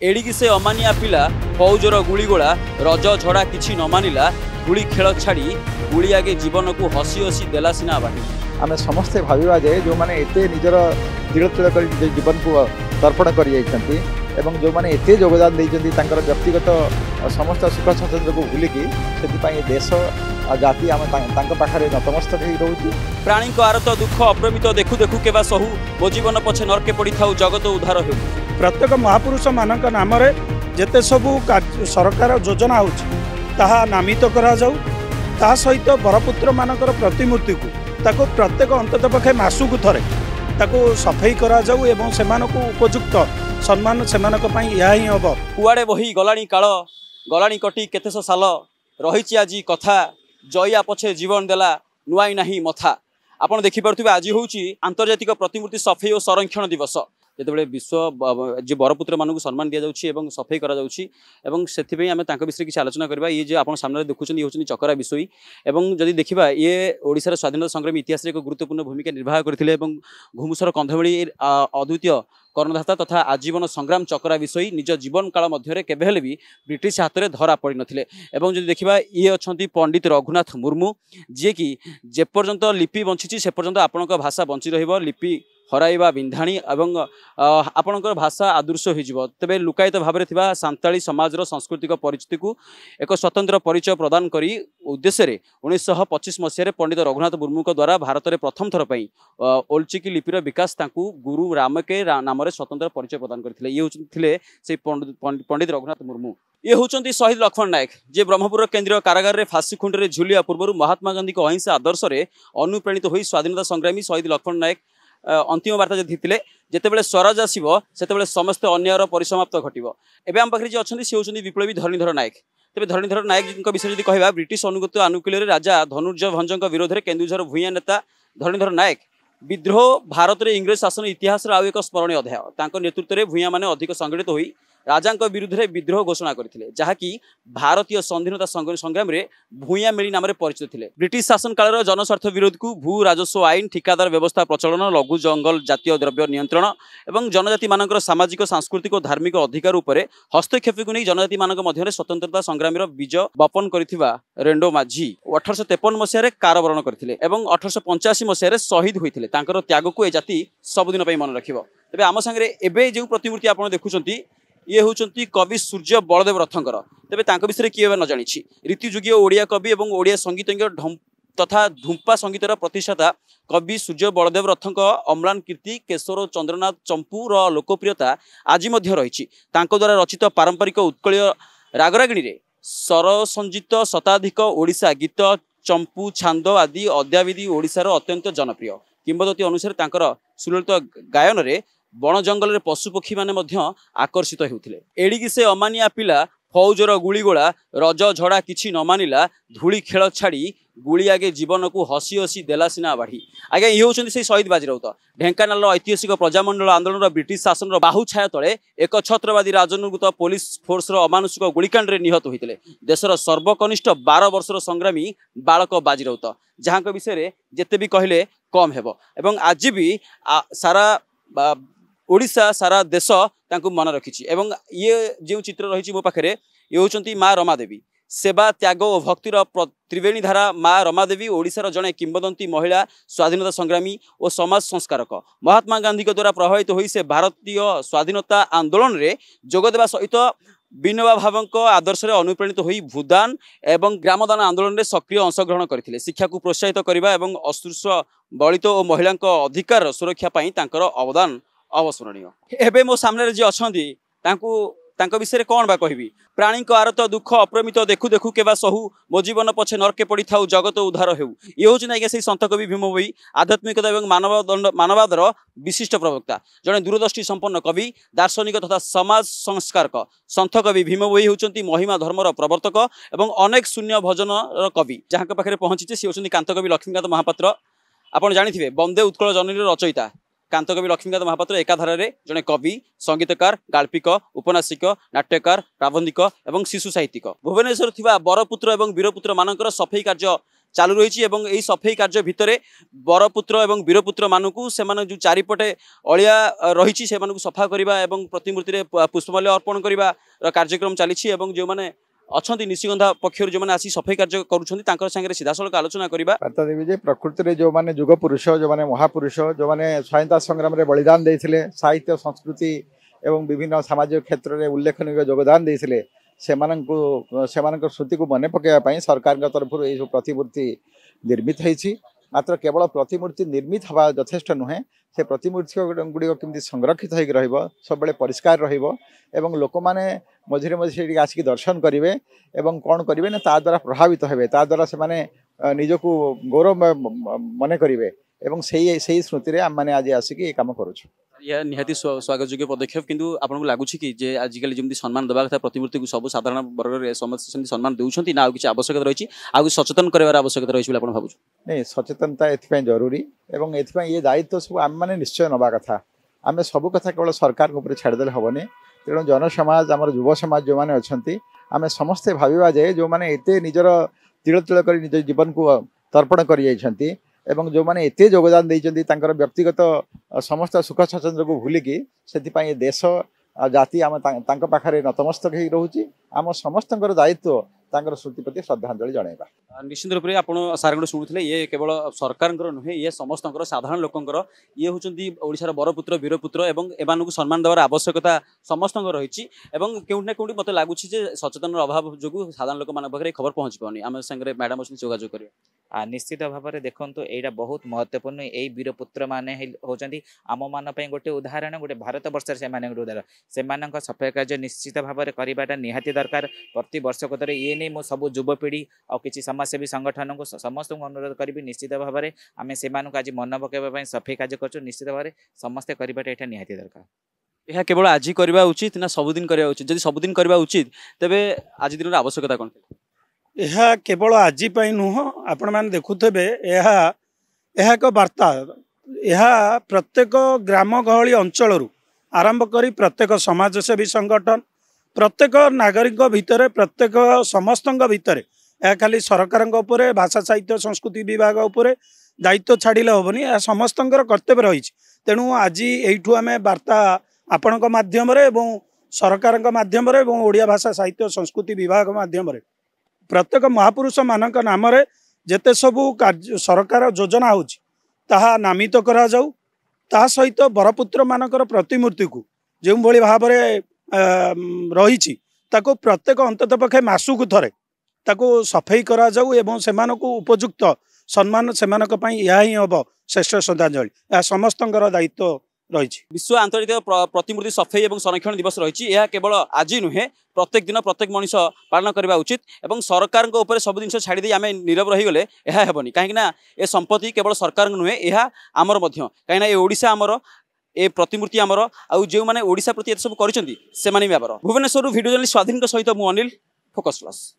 एड़िकी से अमानिया पिला फौजर गुड़ीगोला रज झड़ा किछि न मानिला गुड़ी खेल छाड़ी गुड़ी आगे जीवन को हसी हसी देला सिना बाटी आम समस्ते भाविबा जे जो माने एते निजर दृढ़ कर जीवन को तर्पण कर जो माने एते योगदान देइछन्ती तांकर व्यक्तिगत समस्त सुख स्वाच्छंद्य को भूलिकी से देश जाति आम पाखे नतमस्तक हो रोची प्राणी को आरत दुख अप्रमित देखु देखु केबा सहु मो जीवन पछे नरके पड़ी थाउ जगत उद्धार हो प्रत्येक महापुरुष मानक नाम जेते सबू सरकार योजना होता नामित करा जाऊ ता सहित बरपुत्र मानकर प्रतिमूर्ति को ताको प्रत्येक अंतत पक्षे मासुक थरे ताको सफाई करा जाऊ एवं सेमानकु उपयुक्त सम्मान सेमानक पई या ही हबो कुआडे बही गलाणी काल गलाणी कटी केतेस साल रहिछि आजी कथा जया पछे जीवन देला नुआई नाही मथा आपण देखि परथुबे आजी होउची अंतर्जातिक प्रतिमूर्ति सफाई और संरक्षण दिवस जेतेबेले विश्व जे बरपुत्र मानक सम्मान दिया जाउछि एवं सफाई करा जाउछि एवं सेथिबे आमे तांको विषय किछि आलोचना करबा ये जे आपण सामने देखुछन ये होछन चकरा विषय एवं जदि देखिबा ये ओडिसा रा स्वाधीनता संग्राम इतिहास रे एक गुरुत्वपूर्ण भूमिका निर्वाह करथिले एवं घुमुसर कंधवळी अद्वितीय कर्णधाता तथा आजीवन संग्राम चकरा विषय निज जीवन काल मध्य केबे हेले भी ब्रिटिश हाथ में धरा पड़ नथिले एवं जदि देखिबा ये अच्छी पंडित रघुनाथ मुर्मू जी कि जेपर्यंत लिपि बंची से पर्यंत आपणक भाषा बंची रहिबो लिपि हराइबा बिंधाणी एवं आपणकर भाषा आदर्श हो तेबे लुकायित भाव में थिबा सांताली समाजर सांस्कृतिक परिचिति को एक स्वतंत्र परिचय प्रदान करी उद्देश्य 1925 मसीह पंडित रघुनाथ मुर्मू द्वारा भारत में प्रथम थर पर ओल्चिकी लिपिर विकास तांकु गुरु रामके नाम स्वतंत्र परिचय प्रदान करथिले ये होथिले से पंडित रघुनाथ मुर्मू ये होचंती शहीद लक्ष्मण नायक जे ब्रह्मपुर केंद्रीय कारागार रे फांसी खुंडे झुलिया पूर्व महात्मा गांधी को अहिंसा आदर्श रे अनुप्राणित होई स्वाधीनता संग्रामी शहीद लक्ष्मण नायक अंतिम वार्ता जो थे जितेबाला स्वराज आसो से समस्त अन्यायर परिसमाप्त घटो एवं आम पाखे जी अच्छा सी होती विप्लवी धरणीधर नायक तेज धरणीधर नायक विषय जो कह ब्रिटिश अनुगत आनुकूल्य राजा धनुर्ज भंज विरोध में केन्दुझर भूया नेता धरणीधर नायक विद्रोह भारत में इंग्रेज शासन इतिहास आउ एक स्मरणीय अध्याय नेतृत्व में भूया मैंने अधिक संगठित होई राजा विरुद्ध में विद्रोह घोषणा करते जहाँकि भारतीय स्वाधीनता संग्राम में भूया मेली नाम परिचित थे ब्रिटिश शासन काल जनस्वार्थ विरोध को भू राजस्व आईन ठिकादार व्यवस्था प्रचलन लघु जंगल जातीय द्रव्य नियंत्रण और जनजाति मान सामाजिक सांस्कृतिक और धार्मिक अधिकार उपर हस्तक्षेप को नहीं जनजाति मान मध्य स्वतंत्रता संग्राम बीज बपन कर रेंडो माझी 1853 मसीह कारवरण करते 1885 मसीह शहीद होते त्याग को ए जाति सबुदिन मन रख तेज आम सांगे एवं जो प्रतिमूर्ति आप देखुं ये होचंती कवि सूर्य बलदेव रथंकर तेबे विषय किए न जानी रीतिजुगीय ओडिया कवि और ओडिया संगीतज्ञ तथा धूम्पा संगीतर प्रतिष्ठाता कवि सूर्य बलदेव रथंक अम्लान कीर्ति केशर चंद्रनाथ चंपूर लोकप्रियता आज रही द्वारा रचित पारंपरिक उत्कलीय रागरागिणी रे सरसंजित शताधिक ओडिशा गीत चंपू छांद आदि अद्याविधि ओडिशार अत्यंत जनप्रिय किंवदंती अनुसार सुललित गायन रे बण जंगल पशुपक्षी माने आकर्षित होते एड़िकी से अमानिया पिला फौजर गुड़ीगोला रज झड़ा किछि न मानिला धूली खेल छाड़ी गुड़ी आगे जीवन को हसी हसी देला सिना बाढ़ी आज्ञा ये होती से शहीद बाजी राउत ढेंकानाल ऐतिहासिक प्रजामंडल आंदोलन ब्रिटिश शासन बाहु छाया तले एक छत्रवादी राजनुगत पुलिस फोर्स अमानुषिक गुड़िकांड निहत होते देशर सर्वकनिष्ठ 12 वर्षर संग्रामी बालक बाजी राउत जहाँ विषय जिते भी कहले कम हेब एवं आज भी सारा ओडिशा सारा देश तांको मन रखी एवं ये जो चित्र रही मो पाखे ये होती माँ रमादेवी सेवा त्याग और भक्तिर त्रिवेणी धारा माँ रमादेवी ओडिशार जड़े किंवदंती महिला स्वाधीनता संग्रामी और समाज संस्कारक महात्मा गांधी द्वारा प्रभावित होई से भारतीय स्वाधीनता आंदोलन रे जोगदेवा सहित विनोबा भावों आदर्श रे अनुप्राणित होई भूदान एवं ग्रामदान आंदोलन रे सक्रिय अंशग्रहण करथिले शिक्षा को प्रोत्साहित करबा एवं अस्पृश्य दलित और महिला अधिकार सुरक्षा पाई तांकर अवदान अवस्मरणीय एबे मो सामने जी अच्छा विषय कौन बा कहबी प्राणी को आरत दुख अप्रमित देखु देखु केबा सहु मो जीवन पछे नरके पड़ी थाउ जगत उद्धार हेउ ये होछि ना से संत कवि भीम भोई आध्यात्मिकता एवं मानवादर विशिष्ट प्रवक्ता जड़े दूरदृष्टि संपन्न कवि दार्शनिक तथा समाज संस्कारक संत कवि भीम भोई होचंती महिमा धर्मर प्रवर्तक एवं अनेक शून्य भजन कवि जहाँ पाखे पहुंची से होचंती कांत कवि लक्ष्मीकांत महापात्र आपण जानिथिबे वंदे उत्कल जननी रचयिता कांतकवि लक्ष्मीकांत महापात्र एकाधार जड़े कवि संगीतकार गाल्पिक उपन्यासिक नाट्यकार प्राबंधिक एवं शिशु साहित्यिक भुवनेश्वर थिबा बरपुत्र एवं वीरपुत्र मानकर सफाई कार्य चालू रही है सफेई कार्य भितर बरपुत्र और वीरपुत्र मानू से जो चारिपटे अलिया रही सफा करने प्रतिमूर्ति पुष्पमाल्य अर्पण करने कार्यक्रम चली जो मैंने अच्छा निशिगंधा पक्ष जो मैंने आसी सफाई कार्य कर सीधासख आलोचना करवा वार्ता देवी प्रकृति में जो मैंने युग पुरुष जो मैंने महापुरुष जो मैंने स्वाधीनता संग्राम में बलिदान देते साहित्य संस्कृति एवं विभिन्न सामाजिक क्षेत्र में उल्लेखनीय योगदान देते स्मृति को मन पकड़ाई सरकार तरफ यह प्रतिमूर्ति निर्मित होती मात्र केवल प्रतिमूर्ति निर्मित हवा यथेष्ट नुहे से प्रतिमूर्ति गुड़िक केमती संरक्षित हो सब परिष्कार रहा लोक मैंने मझे मझे आसिक दर्शन करेंगे कौन करेंगे ना ता द्वारा प्रभावित हे द्वारा से निजक गौरव मन करेंगे से स्मृति आम मैंने आज आसिक ये कम करुँ यह निहाती स्वागत योग्य पदक्षेप किंतु आपको लगुच कि जे आजिकल जमी सम्मान देवा कथा प्रतिमूर्ति को सब साधारण वर्ग समस्त सम्मान देउछंती ना किसी आवश्यकता रही आ सचेतन करार आवश्यकता रही भावुँ नहीं सचेतनता एथि जरूरी एवं एथि ये दायित्व सब आम मैंने निश्चय नवा कथा आम सब कथा केवल सरकार ऊपर छाड़देले हेनी तेणु जनसमाज आम युव समाज जो मैंने अच्छा आम समस्ते भाविबा जे जो मैंने एते निजर तिल तिल कर निज जीवन को तर्पण कर एवं जो मैंने एते योगदान देइछंती तांकर व्यक्तिगत समस्त सुख स्वाच्छंद्य को भूलिकी से देश जाति आम पाखे नतमस्तक हो रोचे आम समस्त दायित्व तांकर स्मृति प्रति श्रद्धांजलि जनइबा निश्चित रूप से आप सारे शुणुले ये केवल सरकार नुहे ये समस्त साधारण लोकंर ये होती ओडिशार बरपुत्र वीरपुत्र एवं एमान को सम्मान देवार आवश्यकता समस्त रही कौटना कौटी मत लगुच सचेतन अभाव जो साधारण लोक मान पाखे खबर पहुँच पानी आम संगे मैडम अच्छे जोगाजोग करें निश्चित भाव में देखो यहाँ बहुत महत्वपूर्ण यही वीरपुत्र माने होती आम मान गोटे उदाहरण गोटे भारत वर्ष से उदाहरण से सफाई कार्य निश्चित भाव में करवाटा निहाती दरकार प्रति वर्ष कतरे ये नहीं मो सब युवपीढ़ी और किसी समाजसेवी संगठन को समस्त अनुरोध करी निश्चित भाव में आम से आज मन पकड़ा सफाई कार्य कर निश्चित भाव में समस्ते करवाटा यहाँ निहाती दरकार यह केवल आज करवा उचित ना सबुदिन करवा उचित जब सबुदिन करवा उचित तेबे आज दिन आवश्यकता कौन यह केवल आज नुह आपण मैंने देखुथे यह एक वार्ता यह प्रत्येक ग्राम गहली अंचल आरंभ कर प्रत्येक समाजसेवी संगठन प्रत्येक नागरिक भितर प्रत्येक समस्त भितर यह खाली सरकार भाषा साहित्य संस्कृति विभाग उपर दायित्व छाड़िले हेनी यह समस्त कर्तव्य रही तेणु आज यू आम वार्ता आपण मध्यम सरकार मध्यम ओडिया भाषा साहित्य संस्कृति विभाग मध्यम प्रत्येक महापुरुष मानक नाम जेते सबू सरकार योजना होता नामित करा जाऊ ता सहित बरपुत्र मानकर प्रतिमूर्ति को जो भली भाव रही प्रत्येक अंतत पक्षे मासुक थरे ताको सफाई करा जाऊ एवं सेमानकु उपयुक्त सम्मान सेमानक पई यह ही हम श्रेष्ठ श्रद्धांजलि यह समस्त दायित्व रही विश्व आंतर्जातिक प्रतिमूर्ति सफाई और संरक्षण दिवस रही केवल आज नुहे प्रत्येक दिन प्रत्येक मनीष पालन करने उचित और सरकार ऊपर सब जिन छाड़ी आम नीरव रहीगले यह हेनी कहीं ये संपत्ति केवल सरकार नुहे यह आमर कहीं ओडिशा आमर ए प्रतिमूर्ति आमर आउ जो मैंने ओडिशा प्रति सब कर भुवनेश्वर वीडियो जर्नलिस्ट स्वाधीन सहित मु अनिल फोकस प्लस।